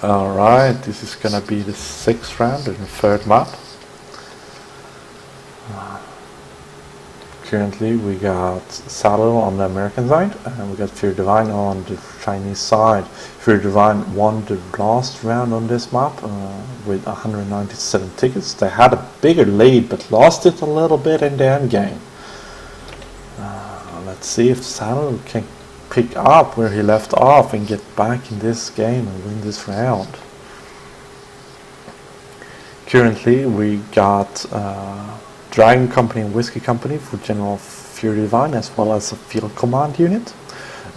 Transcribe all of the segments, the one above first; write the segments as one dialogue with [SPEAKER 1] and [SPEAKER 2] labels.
[SPEAKER 1] Alright, this is gonna be the 6th round in the 3rd map. Currently we got Saddle on the American side and we got Fear Divine on the Chinese side. Fear Divine won the last round on this map with 197 tickets. They had a bigger lead but lost it a little bit in the end game. Let's see if Saddle can pick up where he left off and get back in this game and win this round. Currently we got Dragon Company and Whiskey Company for General Fear Divine, as well as a field command unit.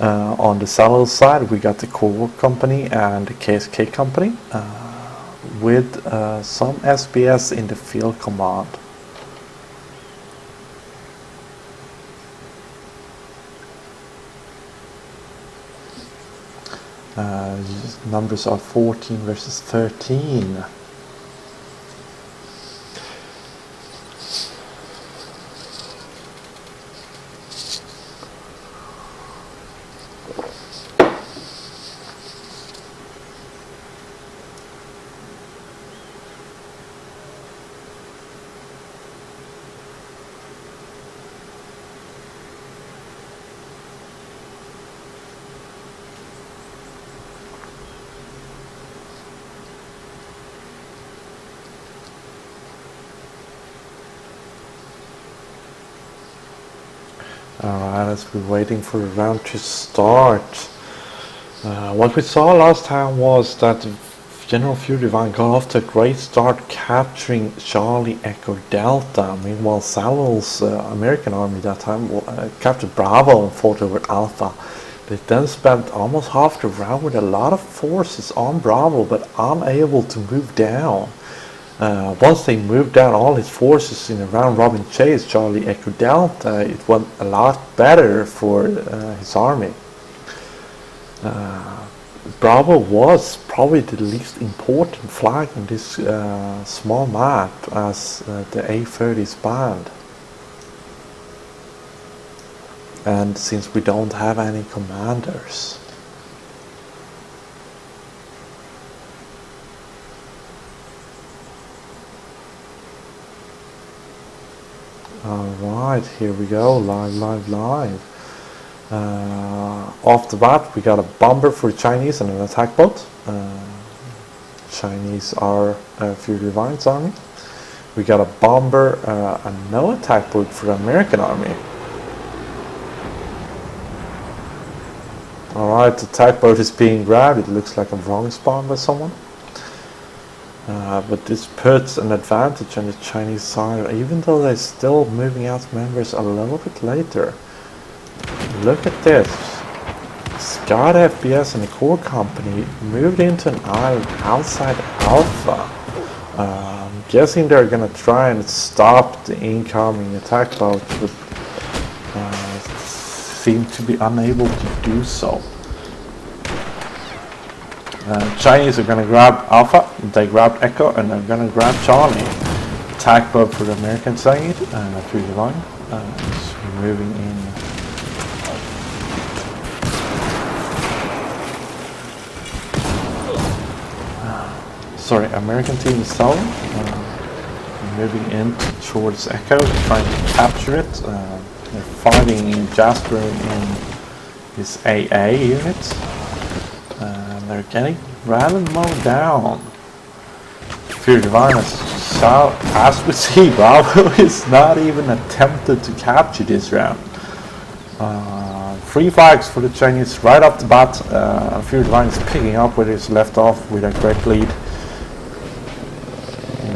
[SPEAKER 1] On the Saddle side we got the Core Company and the KSK Company with some SBS in the field command. Numbers are 14 versus 13. Alright, as we're waiting for the round to start. What we saw last time was that General Fear Divine got off to a great start capturing Charlie Echo Delta. Meanwhile, Saddle's American army that time captured Bravo and fought over Alpha. They then spent almost half the round with a lot of forces on Bravo but unable to move down. Once they moved down all his forces in a round-robin chase, Charlie Echo Delta, it went a lot better for his army. Bravo was probably the least important flag in this small map, as the A30 is banned. And since we don't have any commanders. Alright, here we go, live. Off the bat we got a bomber for the Chinese and an attack boat. Chinese are Fear Divine's army. We got a bomber and no attack boat for the American army. Alright, the attack boat is being grabbed. It looks like a wrong spawn by someone. But this puts an advantage on the Chinese side, even though they're still moving out members a little bit later. Look at this. Scott FBS and the Core Company moved into an island outside Alpha. I'm guessing they're gonna try and stop the incoming attack boats, but seem to be unable to do so. Chinese are going to grab Alpha, they grabbed Echo, and they're going to grab Charlie. Attack boat for the American side, Fear Divine is moving in. Sorry, American team is selling, moving in towards Echo, trying to capture it. They're fighting in Jasper in his AA unit. They're getting rather mowed down. Fear Divine is south, as we see, Bravo is not even attempted to capture this round. 3 flags for the Chinese right off the bat. Fear Divine is picking up where he's left off with a great lead.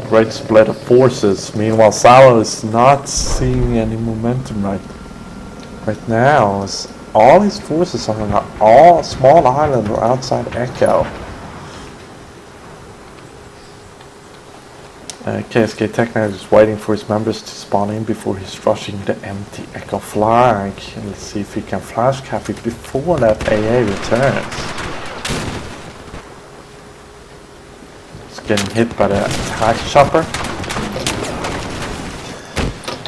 [SPEAKER 1] Great split of forces. Meanwhile, Saddle is not seeing any momentum right now. All his forces are on all small island or outside Echo. KSK Technet is waiting for his members to spawn in before he's rushing the empty Echo flag. Let's see if he can flash cap it before that AA returns. It's getting hit by the attack chopper.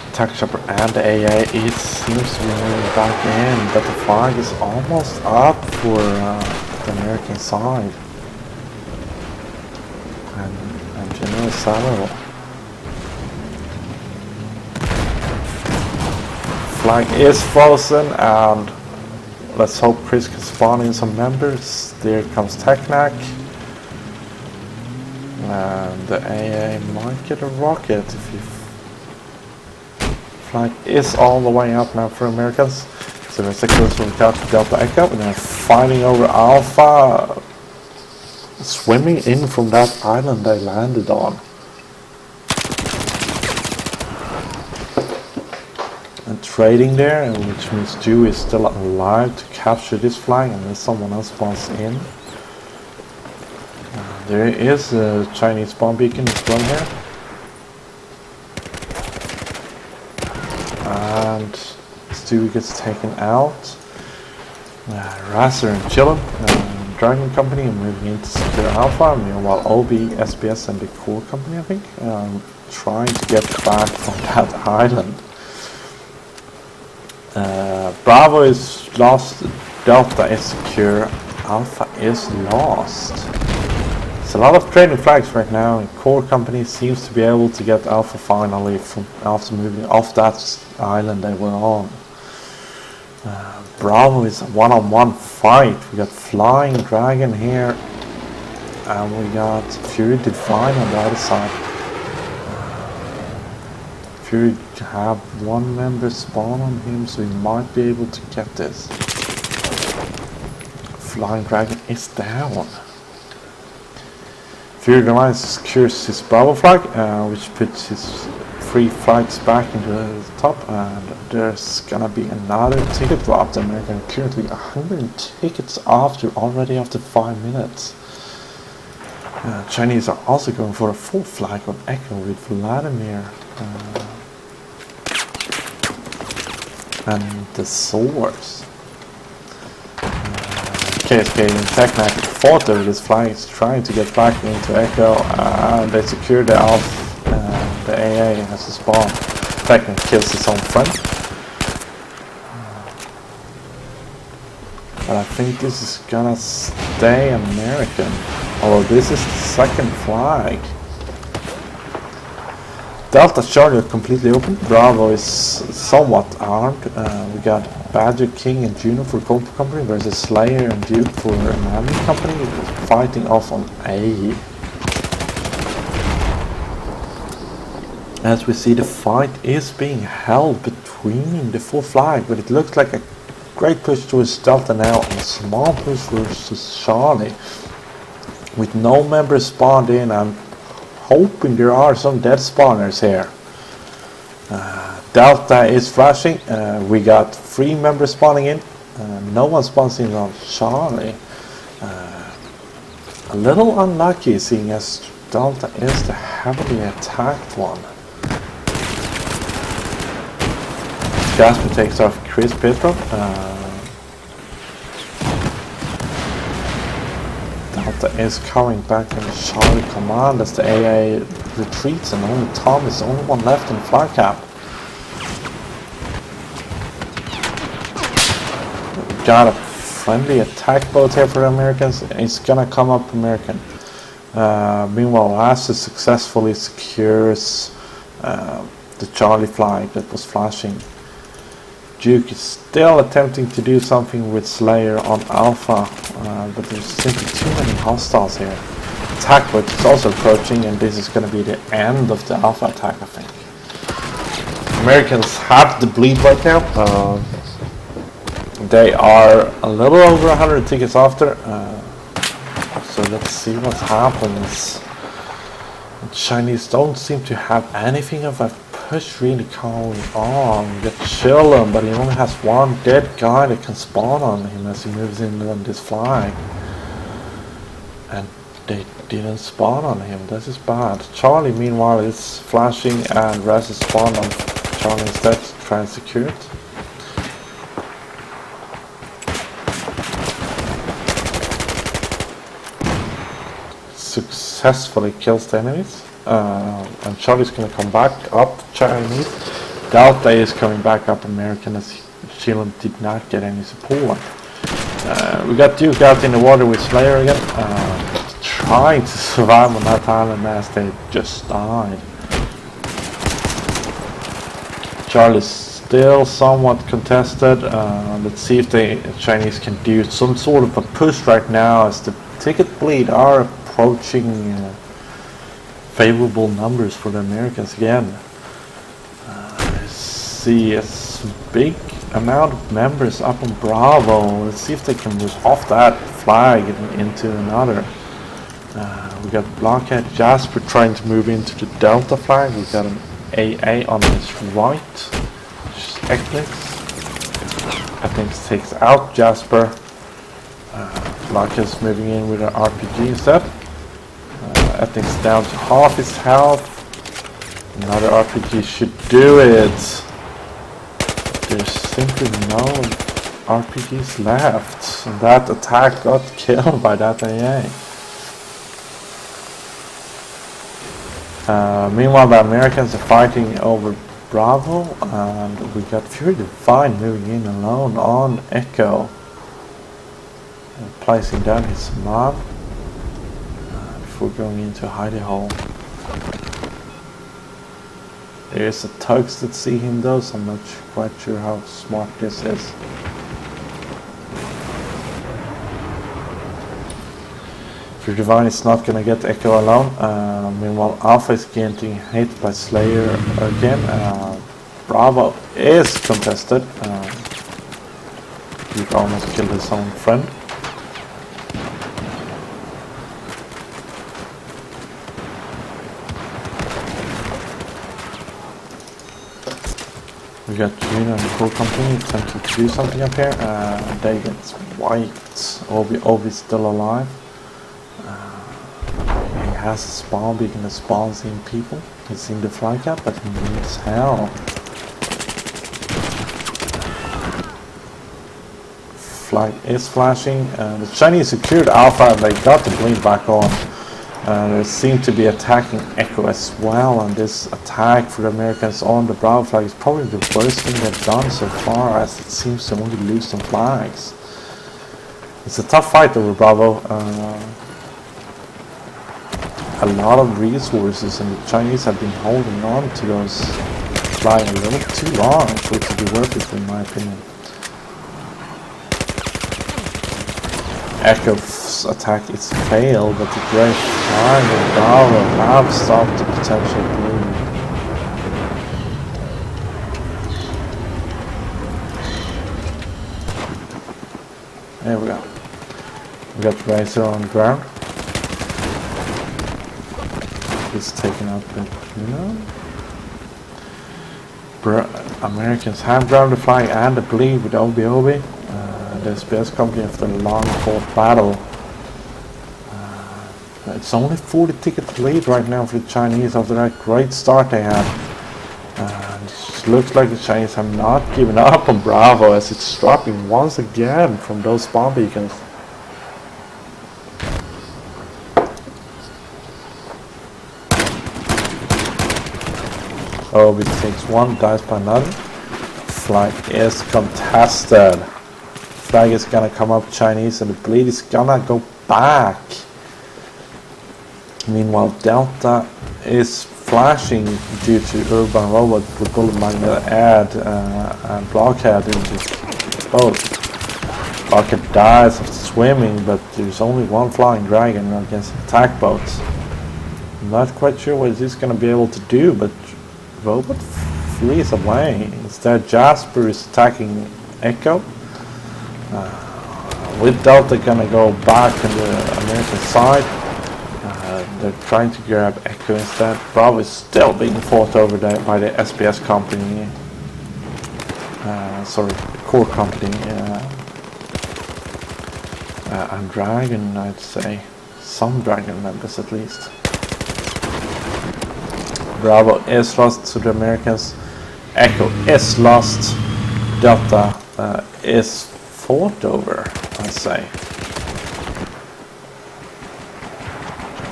[SPEAKER 1] Attack chopper and the AA, it seems to be moving back in, but the flag is almost up for the American side. and General Samuel. Flag is frozen, and let's hope Chris can spawn in some members. There comes Technac. And the AA might get a rocket if he... Flag is all the way up now for Americans. So there's a close one out to Delta Echo, and they're fighting over Alpha, swimming in from that island they landed on. And trading there, which means Jew is still alive to capture this flag, and then someone else spawns in. There is a Chinese spawn beacon as well here. And Stu gets taken out. Razer and Chillum, Dragon Company, are moving into Secure Alpha. Meanwhile, OB, SBS, and the Core Company, I think, trying to get back from that island. Bravo is lost, Delta is secure, Alpha is lost. There's a lot of trading flags right now, and Core Company seems to be able to get Alpha finally from after moving off that island they were on. Bravo is a one-on-one fight. We got Flying Dragon here, and we got Fury Divine on the other side. Fury have one member spawn on him, so he might be able to get this. Flying Dragon is down. Fury Divine secures his Bravo flag, which puts his 3 flags back into the top, and there's gonna be another ticket drop. The American currently 100 tickets already after 5 minutes. Chinese are also going for a full flag on Echo with Vladimir and the Source. KSK and Technac fought over this flag, is trying to get back into Echo, and they secured the Alpha. The AA has a spawn. Technac kills his own friend. But I think this is gonna stay American. Although this is the second flag. Delta Charlie are completely open. Bravo is somewhat armed. We got Badger King and Juno for Copa Company versus Slayer and Duke for Anami Company, fighting off on A. As we see, the fight is being held between the 4 flag, but it looks like a great push towards Delta now, and a small push versus Charlie. With no members spawned in, I'm hoping there are some dead spawners here. Delta is flashing. We got 3 members spawning in. No one spawns in on Charlie. A little unlucky, seeing as Delta is the heavily attacked one. Jasper takes off Chris Petro. Delta is coming back in the Charlie command as the AA retreats, and only Tom is the only one left in fly cap. Got a friendly attack boat here for the Americans. It's gonna come up American. Meanwhile, Lasse successfully secures the Charlie flag that was flashing. Duke is still attempting to do something with Slayer on Alpha, but there's simply too many hostiles here. Attack boat is also approaching, and this is going to be the end of the Alpha attack, I think. Americans have the bleed right now. They are a little over 100 tickets after, so let's see what happens. The Chinese don't seem to have anything of a push really going on. You get Chillum, but he only has 1 dead guy that can spawn on him as he moves in on this flag. And they didn't spawn on him. This is bad. Charlie, meanwhile, is flashing, and Raz is spawned on Charlie instead to try and secure it. Successfully kills the enemies. And Charlie's going to come back up Chinese. Delta is coming back up American, as Chillum did not get any support. We got Duke out in the water with Slayer again. trying to survive on that island as they just died. Charlie's still somewhat contested. Let's see if the Chinese can do some sort of a push right now as the ticket bleed are approaching favorable numbers for the Americans again. I see a big amount of members up on Bravo. Let's see if they can move off that flag and into another. We got Blockhead Jasper trying to move into the Delta flag. We got an AA on his right, which is Eclipse. I think takes out Jasper. Blockhead's moving in with an RPG instead. I think it's down to half his health. Another RPG should do it. There's simply no RPGs left. And that attack got killed by that AA. Meanwhile, the Americans are fighting over Bravo, and we got Fury Divine moving in alone on Echo, and placing down his mob before going into a hidey hole. There is a Tugs that see him though, so I'm not quite sure how smart this is. Fury Divine is not gonna get Echo alone. Meanwhile, Alpha is getting hit by Slayer again. Bravo is contested. He almost killed his own friend. We got Juno and the Core Company attempting to do something up here. They get wiped. Obi's still alive. He has a spawn beacon that spawns in people. He's seen the fly cap, but he needs help. Flag is flashing. The Chinese secured Alpha and they got the bleed back on. They seem to be attacking Echo as well, and this attack for the Americans on the Bravo flag is probably the worst thing they've done so far, as it seems to only lose some flags. It's a tough fight over Bravo. A lot of resources, and the Chinese have been holding on to those flags a little too long for it to be worth it, in my opinion. Echo's attack is failed, but the great flag of Bravo have stopped the potential bleed. There we go. We got Razor on the ground. He's taken out the Americans have grabbed the flag and the bleed with Obi. The SPS company after a long fought battle. It's only 40 ticket lead right now for the Chinese after that great start they had. It looks like the Chinese have not given up on Bravo as it's dropping once again from those spawn beacons. Obi takes one, dies by another. Flag is contested. Flag is gonna come up Chinese and the bleed is gonna go back. Meanwhile, Delta is flashing due to Urban Robot with Bullet Magnet and Blockhead into both. Blockhead dies of swimming, but there's only one flying dragon against attack boats. I'm not quite sure what he's gonna be able to do, but Robot flees away. Instead, Jasper is attacking Echo. With Delta gonna go back on the American side. They're trying to grab Echo instead. Bravo is still being fought over there by the SPS company. Sorry, the Core Company. And Dragon, I'd say. Some Dragon members at least. Bravo is lost to the Americans. Echo is lost. Delta is fought over, I say.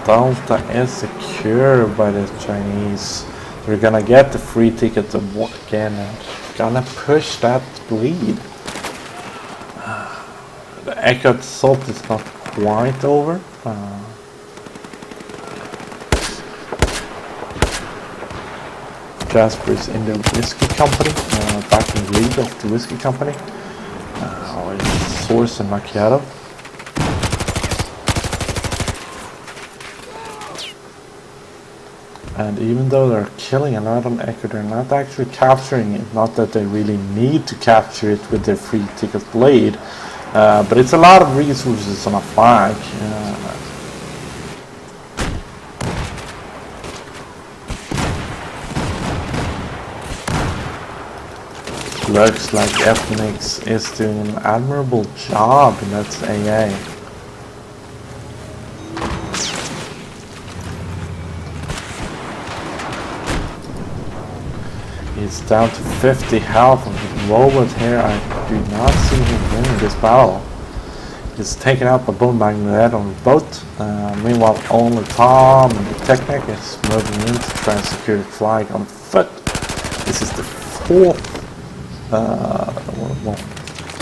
[SPEAKER 1] Delta is secure by the Chinese. We're gonna get the free ticket to walk again and gonna push that bleed. The Echo assault is not quite over. Jasper is in the whiskey company, back in the lead of the whiskey company. Source and Macchiato. And even though they're killing a lot on Echo, they're not actually capturing it. Not that they really need to capture it with their free ticket blade, but it's a lot of resources on a flag. Looks like Epnix is doing an admirable job in that AA. He's down to 50 health on the robot here. I do not see him winning this battle. He's taken out by Bull Magnet on the boat. Meanwhile, only Tom and the Technic is moving in to try and secure the flag on foot. This is the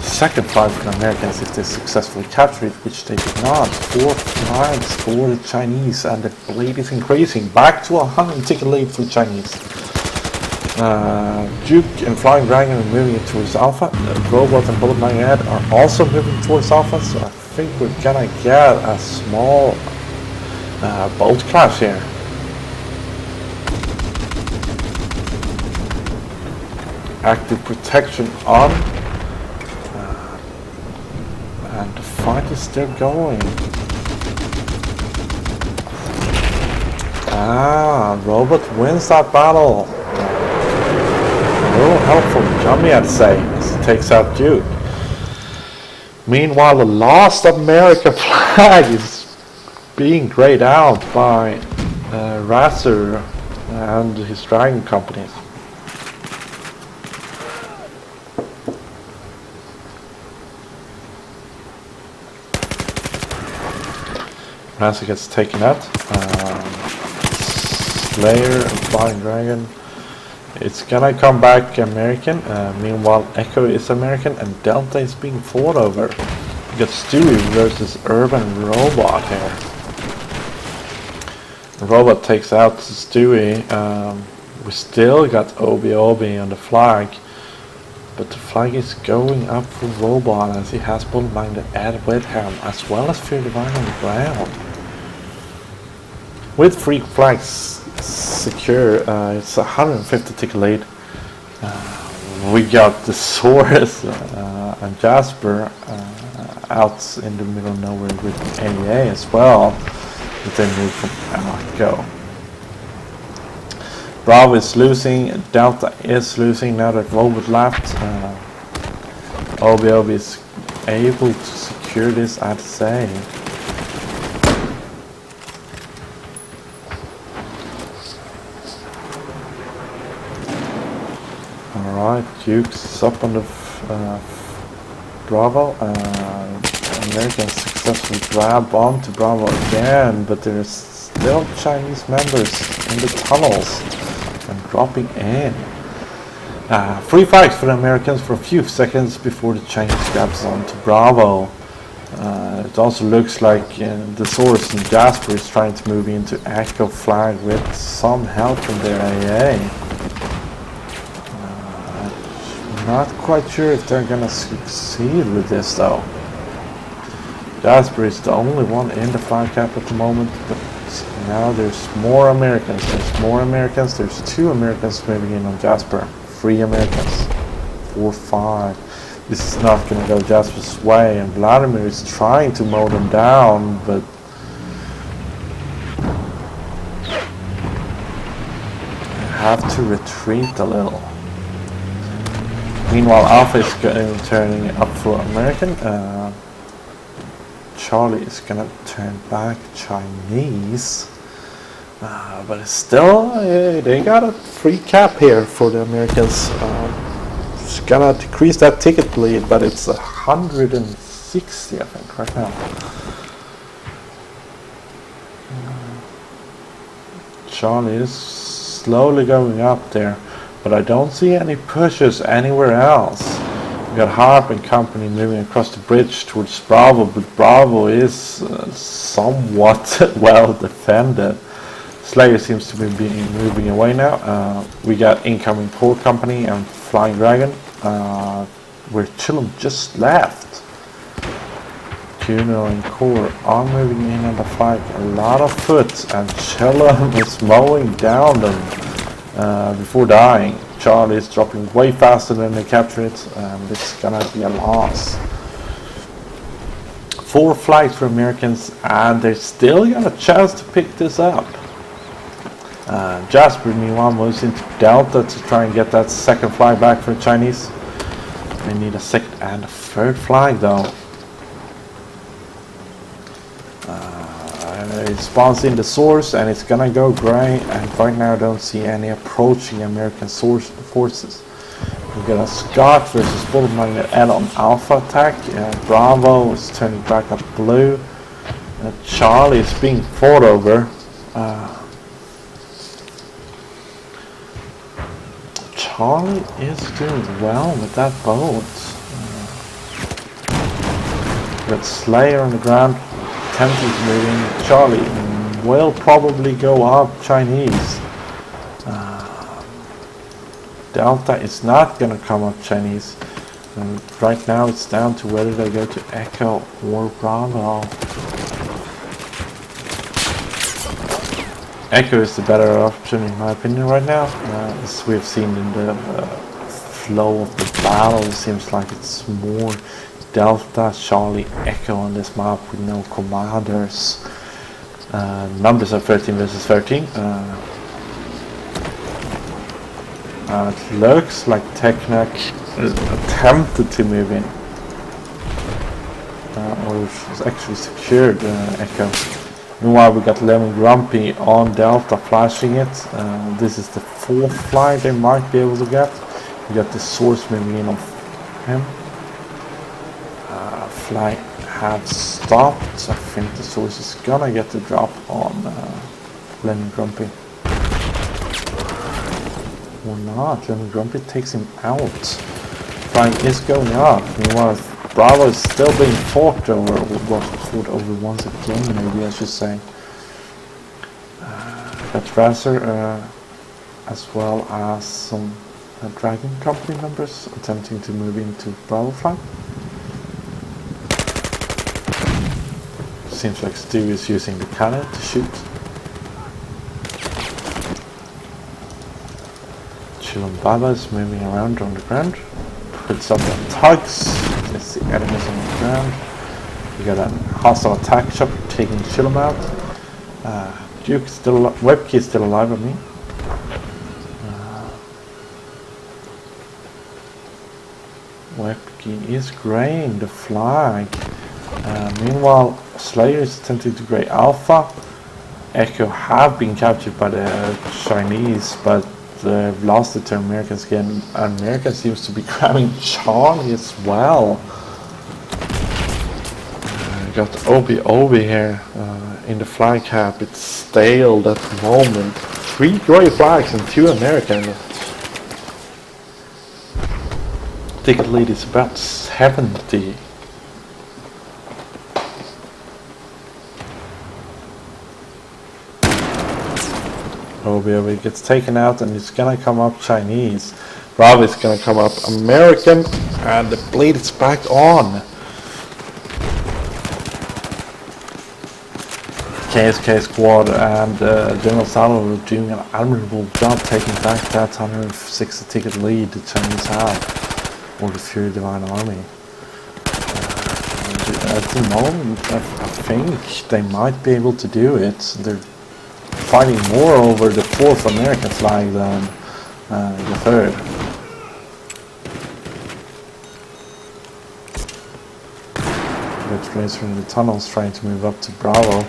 [SPEAKER 1] second flag for the Americans if they successfully capture it, which they did not. 4 flags for the Chinese, and the lead is increasing. Back to 100 ticket lead for the Chinese. Duke and Flying Dragon are moving it towards Alpha. Robot and Bullet Magnet are also moving towards Alpha, so I think we're gonna get a small boat clash here. Active protection on, and the fight is still going. Robot wins that battle. A little help from Jummy, I'd say, as he takes out Duke. Meanwhile, the Lost America flag is being grayed out by Razor and his Dragon companies. Razor gets taken out. Slayer and Flying Dragon. It's gonna come back American. Meanwhile, Echo is American and Delta is being fought over. We got Stewie versus Urban Robot here. The Robot takes out Stewie. We still got Obi on the flag, but the flag is going up for Robot as he has Bull Magnet and with him, as well as Fear Divine on the ground. With 3 flags secure, it's 150 ticket lead. We got the Source and Jasper out in the middle of nowhere with AA as well, but they move from Go. Bravo is losing, Delta is losing now that Robot left. Obi is able to secure this, I'd say. Alright, Duke's up on the Bravo. Americans successfully grab onto Bravo again, but there's still Chinese members in the tunnels and dropping in. 3 fights for the Americans for a few seconds before the Chinese grabs onto Bravo. It also looks like the Source and Jasper is trying to move into Echo flag with some help from their AA. Not quite sure if they're gonna succeed with this though. Jasper is the only one in the flag cap at the moment, but now there's more Americans. There's 2 Americans moving in on Jasper. 3 Americans. 4, 5. This is not gonna go Jasper's way, and Vladimir is trying to mow them down, but have to retreat a little. Meanwhile, Alpha is turning up for American. Charlie is gonna turn back Chinese. But it's still, they got a free cap here for the Americans. It's gonna decrease that ticket bleed, but it's 160, I think, right now. Charlie is slowly going up there. But I don't see any pushes anywhere else. We got Harp and company moving across the bridge towards Bravo, but Bravo is somewhat well defended. Slayer seems to be moving away now. We got incoming Core Company and Flying Dragon, where Chillum just left. Juno and Core are moving in on the fight. A lot of foot, and Chillum is mowing down them before dying. Charlie is dropping way faster than they capture it, and this is gonna be a loss. 4 flags for Americans, and they still got a chance to pick this up. Jasper meanwhile moves into Delta to try and get that second flag back for the Chinese. They need a second and a third flag though. It spawns in the source and it's gonna go grey, and right now I don't see any approaching American forces. We got a Scott versus Bullmagnet L on Alpha attack. Bravo is turning back up blue. Charlie is being fought over. Charlie is doing well with that boat. Got Slayer on the ground, attempting to move in. Charlie will probably go up Chinese. Delta is not going to come up Chinese. And right now it's down to whether they go to Echo or Bravo. Echo is the better option in my opinion right now. As we've seen in the flow of the battle, it seems like it's more Delta, Charlie, Echo on this map with no commanders. Numbers are 13 versus 13. It looks like Teknak attempted to move in, or was actually secured Echo. Meanwhile, we got Lemon Grumpy on Delta flashing it. This is the 4th flag they might be able to get. We got the source moving in on him. Flag have stopped. I think the source is gonna get the drop on Lemon Grumpy. Or not. Lemon Grumpy takes him out. Flag is going up. Meanwhile, Bravo is still being fought over, once again, maybe I should say. Got Tracer, as well as some Dragon Company members attempting to move into Bravo flag. Seems like Stu is using the cannon to shoot. Chillum Baba is moving around on the ground. Puts up the tugs. Let's see enemies on the ground. We got a hostile attack shot taking Chillum out. Duke is still alive. Webkey is still alive with me. Webkey is graying the flag. Meanwhile, Slayer is attempting to gray Alpha. Echo have been captured by the Chinese, but they've lost it to Americans again. America seems to be grabbing Charlie as well. Got Obi here in the flag cap. It's stale at the moment. 3 grey flags and 2 American. Ticket lead is about 70. Obi gets taken out and it's gonna come up Chinese. Bravo is gonna come up American, and the bleed is back on. KSK squad and General Salo are doing an admirable job taking back that 160 ticket lead the Chinese have, or the Fury Divine Army. At the moment, I think they might be able to do it. They're fighting more over the 4th American flag than the 3rd. Red Racer in the tunnels trying to move up to Bravo.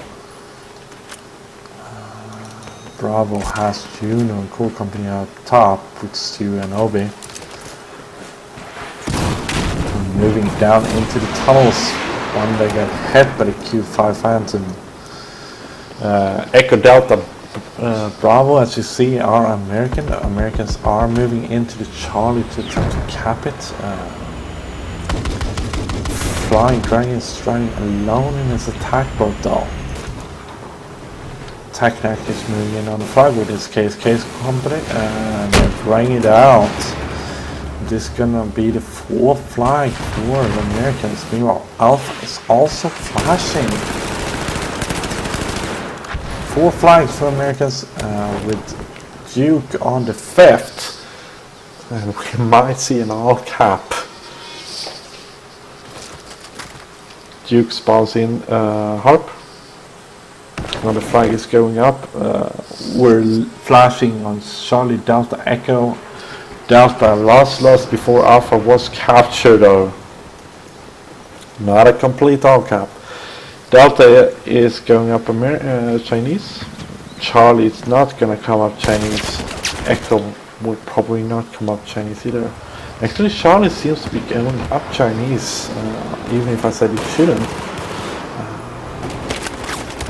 [SPEAKER 1] Bravo has Juno and Core Company up top with Stu and Obi. Moving down into the tunnels when they get hit by the Q5 Phantom. Echo Delta Bravo, as you see, are American. The Americans are moving into the Charlie to try to cap it. Flying Dragon is running alone in his attack boat though. Technac is moving in on the flag with his KSK company and they're bringing it out. This is gonna be the fourth flag for the Americans. Meanwhile, Alpha is also flashing. 4 flags for Americans with Duke on the 5th. And we might see an all cap. Duke spawns in Harp. Now the flag is going up. We're flashing on Charlie Delta Echo. Delta lost before Alpha was captured though. Not a complete all cap. Delta is going up Chinese. Charlie is not gonna come up Chinese. Echo will probably not come up Chinese either. Actually, Charlie seems to be going up Chinese, even if I said it shouldn't.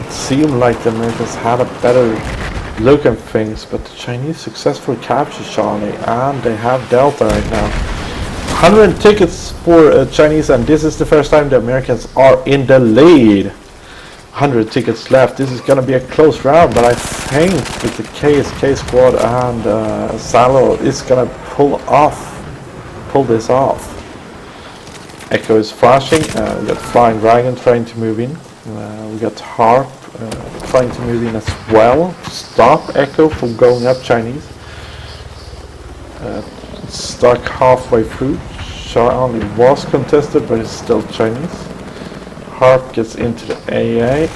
[SPEAKER 1] It seemed like the Americans had a better look at things, but the Chinese successfully captured Charlie, and they have Delta right now. 100 tickets for Chinese, and this is the first time the Americans are in the lead. 100 tickets left. This is gonna be a close round, but I think with the KSK squad and Salo, it's gonna pull this off. Echo is flashing. We got Flying Dragon trying to move in. We got Harp trying to move in as well. Stop Echo from going up Chinese. Stuck halfway through. Charlie was contested, but it's still Chinese. Harp gets into the AA.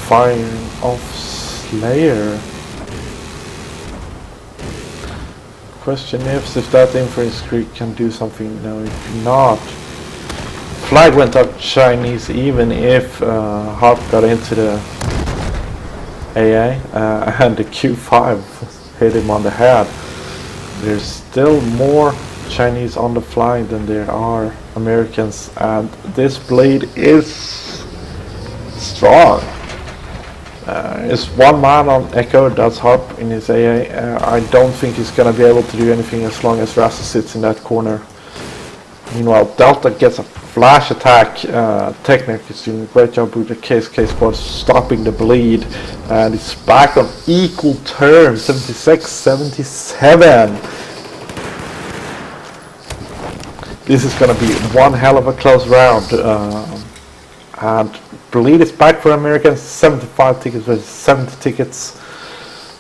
[SPEAKER 1] Firing off Slayer. Question if that inference creek can do something. No, if not. Flag went up Chinese even if Harp got into the AA and the Q5 hit him on the head. There's still more Chinese on the flag than there are Americans, and this blade is strong. It's one man on Echo, that's Harp in his AA. I don't think he's gonna be able to do anything as long as Rasa sits in that corner. Meanwhile, Delta gets a flash attack. Technic is doing a great job with the KSK squad stopping the bleed, and it's back on equal terms, 76-77. This is gonna be one hell of a close round. And bleed is back for Americans, 75 tickets versus 70 tickets.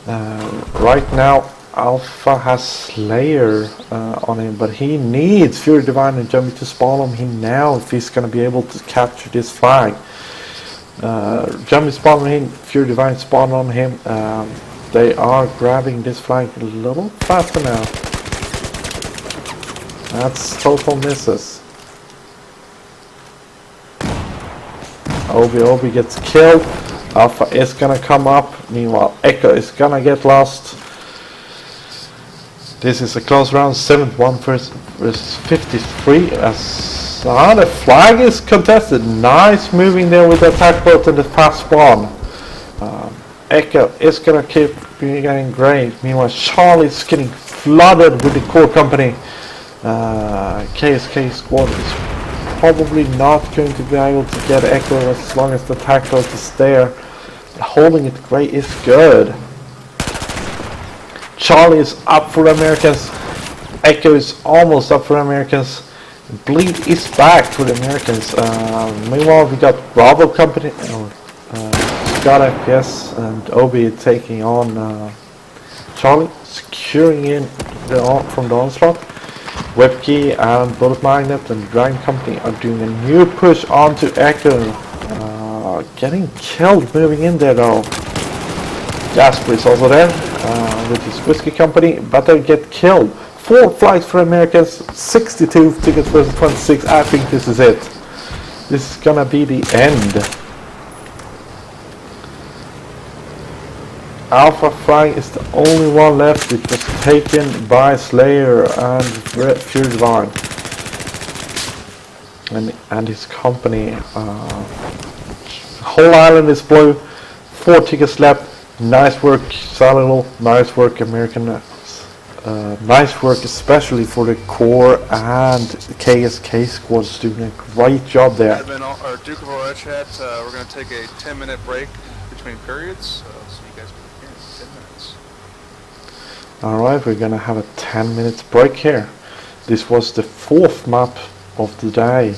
[SPEAKER 1] Right now, Alpha has Slayer on him, but he needs Fury Divine and Jummy to spawn on him now if he's going to be able to capture this flag. Jummy spawn on him, Fury Divine spawn on him. They are grabbing this flag a little faster now. That's total misses. Obi gets killed. Alpha is gonna come up. Meanwhile, Echo is gonna get lost. This is a close round, 71 versus 53. As the flag is contested. Nice moving there with the attack boat and the fast spawn. Echo is gonna keep getting great. Meanwhile, Charlie's getting flooded with the core company. KSK squad is probably not going to be able to get Echo as long as the attack boat is there. But holding it great is good. Charlie is up for Americans. Echo is almost up for Americans. Bleed is back for the Americans. Meanwhile, we got Bravo Company, Scott FPS, and Obi taking on Charlie, securing in from the onslaught. Webkey and Bullet Magnet and Dragon Company are doing a new push onto Echo. Getting killed moving in there though. Jasper is also there with his Whiskey Company, but they get killed. 4 flags for Americans, 62 tickets versus 26. I think this is it. This is gonna be the end. Alpha flag is the only one left. It was taken by Slayer and Fury Divine and his company. Whole island is blue. 4 tickets left. Nice work, Salilo. Nice work, American. Nice work, especially for the core and the KSK squads doing a great job there.
[SPEAKER 2] Admin or Duke of Aura chat. We're going to take a 10-minute break between periods, so you guys will be here in 10 minutes.
[SPEAKER 1] Alright, we're gonna have a 10 minutes break here. This was the fourth map of the day.